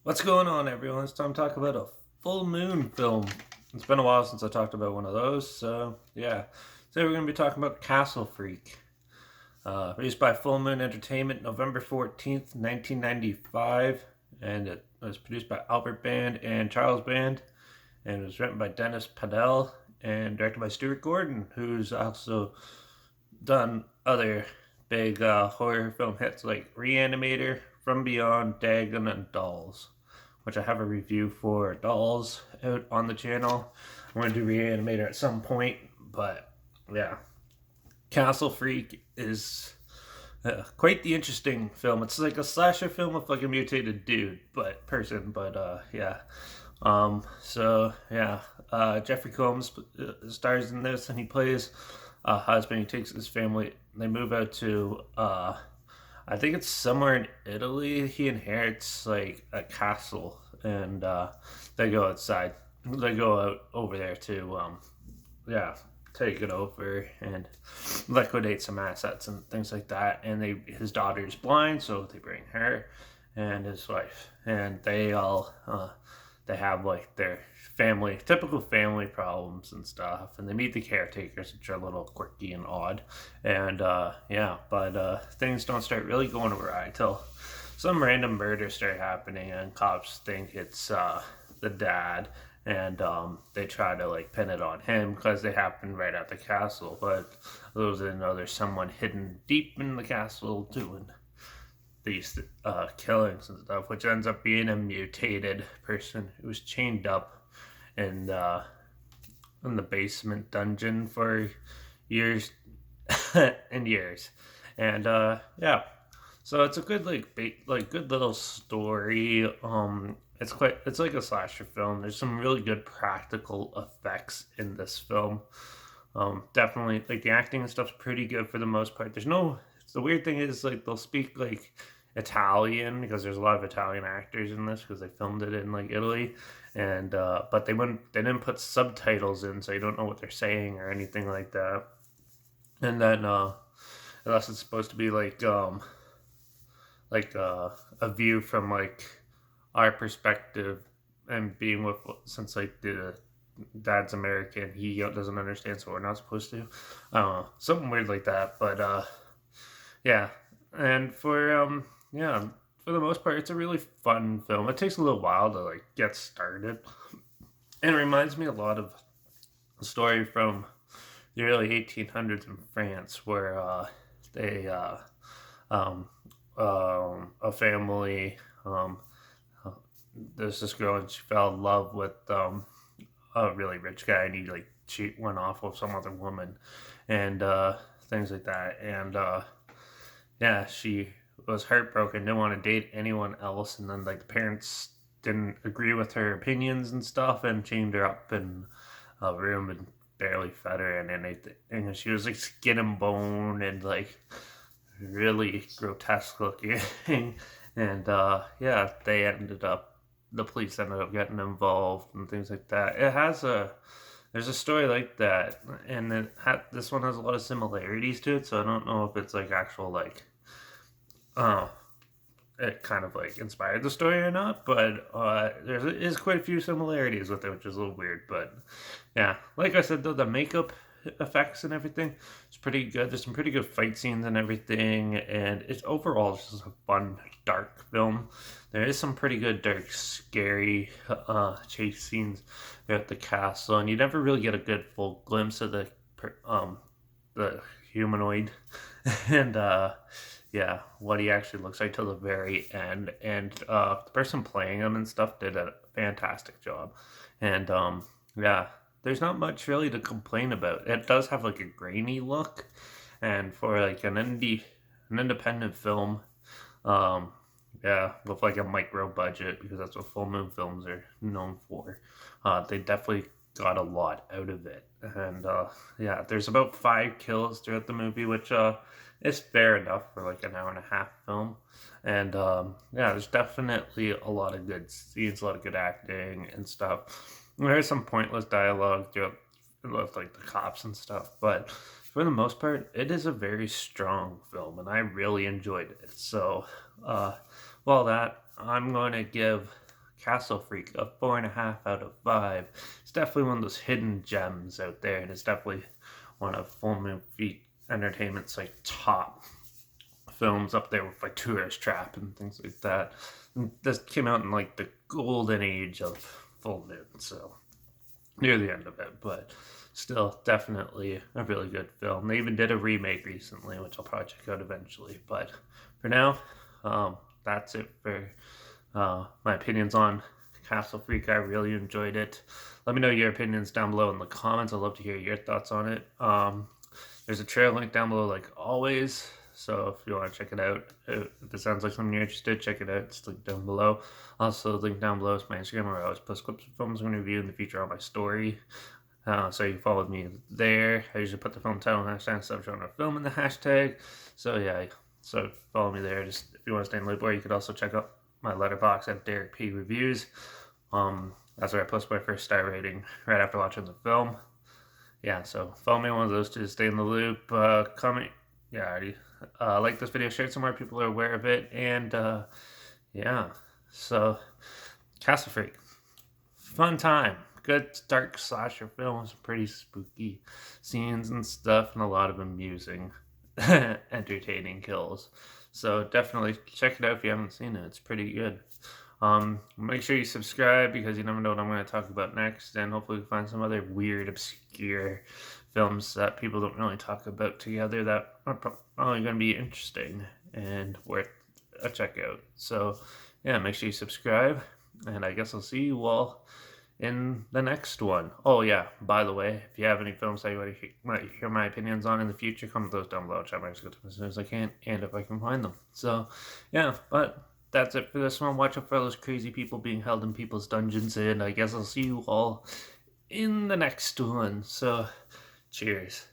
What's going on, everyone? It's time to talk about a full moon film. It's been a while since I talked about one of those, so yeah. Today we're going to be talking about Castle Freak. Released by Full Moon Entertainment November 14th, 1995, and it was produced by Albert Band and Charles Band, and it was written by Dennis Padell and directed by Stuart Gordon, who's also done other big horror film hits like Reanimator, From Beyond, Dagon, and Dolls, which I have a review for Dolls out on the channel. I'm going to do Reanimator at some point, but yeah. Castle Freak is quite the interesting film. It's like a slasher film with like a mutated dude, but yeah. Jeffrey Combs stars in this, and he plays a husband. He takes his family. They move out to I think it's somewhere in Italy. He inherits like a castle, and they go outside. They go out over there to yeah, take it over and liquidate some assets and things like that. And his daughter's blind, so they bring her and his wife, and they all they have like their typical family problems and stuff, and they meet the caretakers, which are a little quirky and odd, and things don't start really going awry till some random murders start happening, and cops think it's the dad, and they try to like pin it on him because they happen right at the castle, but those didn't know there's someone hidden deep in the castle doing these killings and stuff, which ends up being a mutated person who's chained up in the basement dungeon for years and years, and yeah. So it's a good good little story. It's like a slasher film. There's some really good practical effects in this film. Definitely like the acting and stuff's pretty good for the most part. The weird thing is like they'll speak like Italian because there's a lot of Italian actors in this because they filmed it in like Italy, and but they didn't put subtitles in, so you don't know what they're saying or anything like that. And then unless it's supposed to be a view from like our perspective, and being with, since like the dad's American, he doesn't understand, so we're not supposed to. Something weird like that. But yeah, and for the most part, it's a really fun film. It takes a little while to like get started, and it reminds me a lot of a story from the early 1800s in France, where they a family, there's this girl, and she fell in love with a really rich guy, and she went off with some other woman, and things like that, and yeah, she was heartbroken, didn't want to date anyone else, and then like the parents didn't agree with her opinions and stuff, and chained her up in a room and barely fed her and anything, and she was like skin and bone and like really grotesque looking. And yeah, the police ended up getting involved and things like that. There's a story like that, and this one has a lot of similarities to it, so I don't know if it's like actual like it kind of like inspired the story or not, but there is quite a few similarities with it, which is a little weird. But yeah, like I said, though, the makeup effects and everything is pretty good. There's some pretty good fight scenes and everything, and it's overall just a fun, dark film. There is some pretty good, dark, scary chase scenes at the castle, and you never really get a good full glimpse of the humanoid and yeah, what he actually looks like till the very end. And the person playing him and stuff did a fantastic job. And yeah, there's not much really to complain about. It does have like a grainy look, and for like an independent film, yeah, with like a micro budget, because that's what full moon films are known for. They definitely got a lot out of it, and yeah, there's about 5 kills throughout the movie, which is fair enough for like an hour and a half film. And yeah, there's definitely a lot of good scenes, a lot of good acting and stuff. There's some pointless dialogue throughout with like the cops and stuff, but for the most part, it is a very strong film, and I really enjoyed it. So, well, that I'm going to give Castle Freak, a 4.5 out of 5. It's definitely one of those hidden gems out there, and it's definitely one of full movie entertainment's like top films, up there with like Tourist Trap and things like that. And this came out in like the golden age of full moon, so near the end of it, but still definitely a really good film. They even did a remake recently, which I'll probably check out eventually. But for now, that's it for my opinions on Castle Freak. I really enjoyed it. Let me know your opinions down below in the comments. I'd love to hear your thoughts on it. There's a trail link down below, like always. So if you want to check it out, if it sounds like something you're interested, check it out. It's linked down below. Also, link down below is my Instagram, where I always post clips of films I'm going to review in the future on my story. So you can follow me there. I usually put the film title and hashtag subgenre film in the hashtag. So yeah, so follow me there. Just if you want to stay in the loop, or you could also check out my Letterbox at Derek P Reviews. That's where I post my first star rating right after watching the film. Yeah, so follow me on one of those to stay in the loop. Comment, yeah, like this video, share it somewhere people are aware of it, and yeah. So Castle Freak, fun time. Good dark slasher film, some pretty spooky scenes and stuff, and a lot of amusing, entertaining kills. So definitely check it out if you haven't seen it. It's pretty good. Make sure you subscribe, because you never know what I'm going to talk about next, and hopefully we find some other weird, obscure films that people don't really talk about together that are probably going to be interesting and worth a check out. So yeah, make sure you subscribe, and I guess I'll see you all in the next one. Oh yeah, by the way, if you have any films that you want to hear my opinions on in the future, comment those down below. I'll try my best to get to them as soon as I can, and if I can find them. So yeah, but that's it for this one. Watch out for those crazy people being held in people's dungeons, and I guess I'll see you all in the next one. So cheers.